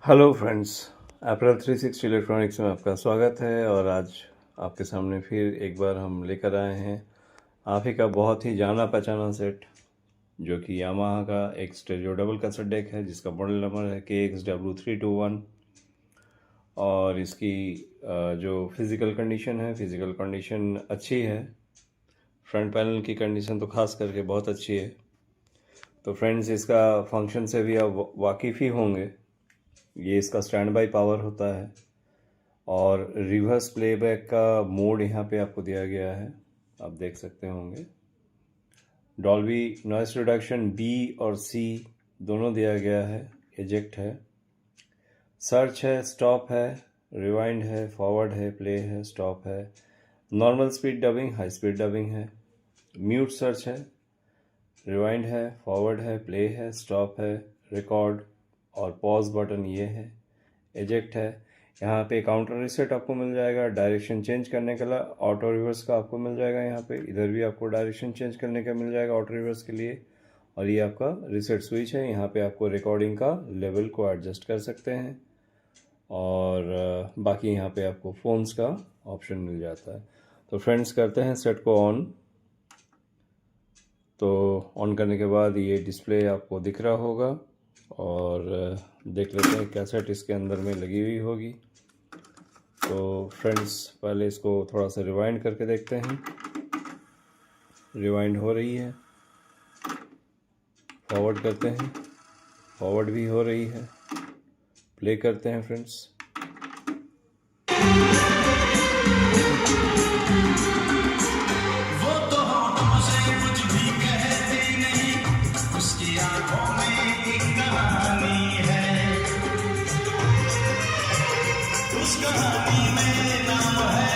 Hello friends, अप्रैल 360 electronics में आपका स्वागत है। और आज आपके सामने फिर एक बार हम लेकर आए हैं आप ही का बहुत ही जाना पहचाना सेट, जो कि यामाहा का एक स्टेरियो डबल कैसेट डेक है, जिसका मॉडल नंबर है KXW321। और इसकी जो फिज़िकल कंडीशन है, फिज़िकल कंडीशन अच्छी है। फ्रंट पैनल की कंडीशन तो खास करके बहुत अच्छी है। तो फ्रेंड्स, इसका फंक्शन से भी आप वाकिफ़ ही होंगे। ये इसका स्टैंड बाई पावर होता है और रिवर्स प्लेबैक का मोड यहाँ पे आपको दिया गया है, आप देख सकते होंगे। डॉल्बी नॉइस रिडक्शन B और C दोनों दिया गया है। एजेक्ट है, सर्च है, स्टॉप है, रिवाइंड है, फॉरवर्ड है, प्ले है, स्टॉप है, normal speed dubbing, high speed dubbing है, म्यूट सर्च है, रिवाइंड है, फॉरवर्ड है, प्ले है, स्टॉप है, रिकॉर्ड और पॉज बटन ये है। एजेक्ट है, यहाँ पे काउंटर रीसेट आपको मिल जाएगा। डायरेक्शन चेंज करने के लिए ऑटो रिवर्स का आपको मिल जाएगा। यहाँ पे इधर भी आपको डायरेक्शन चेंज करने का मिल जाएगा ऑटो रिवर्स के लिए। और ये आपका रीसेट स्विच है, यहाँ पे आपको रिकॉर्डिंग का लेवल को एडजस्ट कर सकते हैं। और बाकी यहाँ पे आपको फ़ोन्स का ऑप्शन मिल जाता है। तो फ्रेंड्स, करते हैं सेट को ऑन। तो ऑन करने के बाद ये डिस्प्ले आपको दिख रहा होगा और देख लेते हैं कैसेट इसके अंदर में लगी हुई होगी। तो फ्रेंड्स, पहले इसको थोड़ा सा रिवाइंड करके देखते हैं। रिवाइंड हो रही है, फॉरवर्ड करते हैं, फॉरवर्ड भी हो रही है, प्ले करते हैं फ्रेंड्स। वो तो होठों से कुछ भी कहती नहीं, उसकी आंखों में एक कहानी है। उस कहानी में नाम है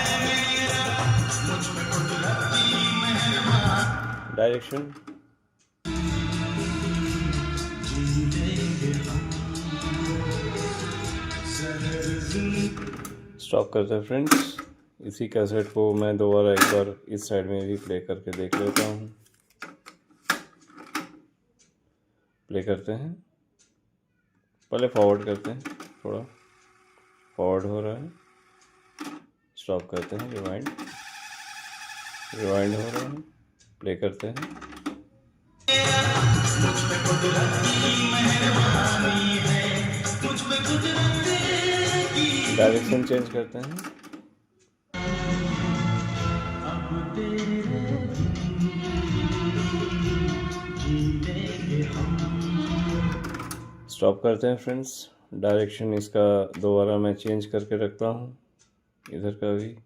मेरा, मुझ पे कुदरती मेहरबान। डायरेक्शन स्टॉप करते हैं फ्रेंड्स। इसी कैसेट को मैं दोबारा एक बार इस साइड में भी प्ले करके देख लेता हूँ। प्ले करते हैं, पहले फॉरवर्ड करते हैं, थोड़ा फॉरवर्ड हो रहा है। स्टॉप करते हैं, रिवाइंड, रिवाइंड हो रहा है, प्ले करते हैं। मुझ पे कुदरती मेहरबानी है, मुझ पे कुदरती की। डायरेक्शन चेंज करते हैं, अब तेरे जीतेंगे हम। स्टॉप करते हैं फ्रेंड्स। डायरेक्शन इसका दोबारा मैं चेंज करके रखता हूँ, इधर का भी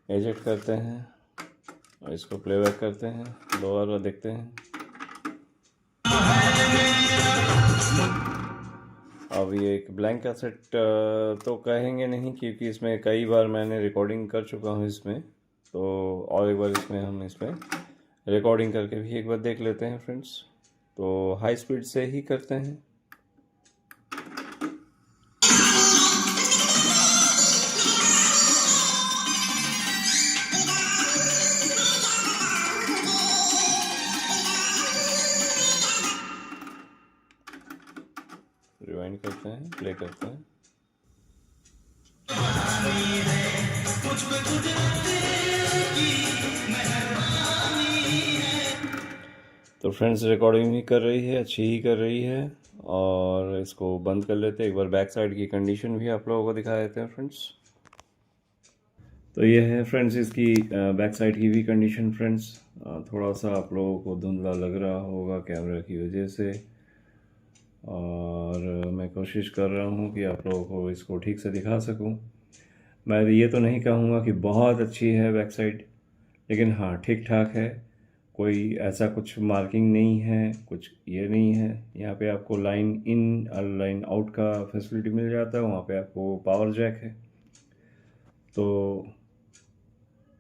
एजेक्ट करते हैं और इसको प्लेबैक करते हैं, दोबारा देखते हैं। अब ये एक ब्लैंक कैसेट तो कहेंगे नहीं, क्योंकि इसमें कई बार मैंने रिकॉर्डिंग कर चुका हूँ इसमें। तो और एक बार हम इसमें रिकॉर्डिंग करके भी एक बार देख लेते हैं फ्रेंड्स। तो हाई स्पीड से ही करते हैं। रिवाइंड करते हैं, प्ले करते हैं। तो फ्रेंड्स, रिकॉर्डिंग भी कर रही है, अच्छी ही कर रही है। और इसको बंद कर लेते हैं, एक बार बैक साइड की कंडीशन भी आप लोगों को दिखा देते हैं फ्रेंड्स। तो ये है फ्रेंड्स इसकी बैक साइड की भी कंडीशन फ्रेंड्स। थोड़ा सा आप लोगों को धुंधला लग रहा होगा कैमरा की वजह से, और मैं कोशिश कर रहा हूँ कि आप लोगों को इसको ठीक से दिखा सकूँ। मैं ये तो नहीं कहूँगा कि बहुत अच्छी है बैक साइड, लेकिन हाँ, ठीक ठाक है। कोई ऐसा कुछ मार्किंग नहीं है, कुछ ये नहीं है। यहाँ पे आपको लाइन इन और लाइन आउट का फैसिलिटी मिल जाता है। वहाँ पे आपको पावर जैक है। तो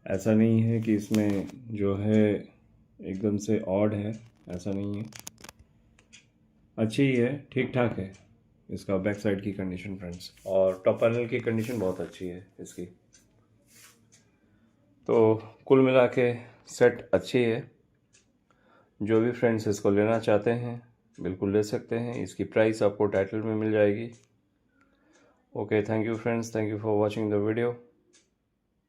ऐसा नहीं है कि इसमें जो है एकदम से ऑड है, ऐसा नहीं है। अच्छी ही है, ठीक ठाक है इसका बैक साइड की कंडीशन फ्रेंड्स। और टॉप पैनल की कंडीशन बहुत अच्छी है इसकी। तो कुल मिला के सेट अच्छी है। जो भी फ्रेंड्स इसको लेना चाहते हैं बिल्कुल ले सकते हैं। इसकी प्राइस आपको टाइटल में मिल जाएगी। Okay, thank you friends, thank you for watching the video.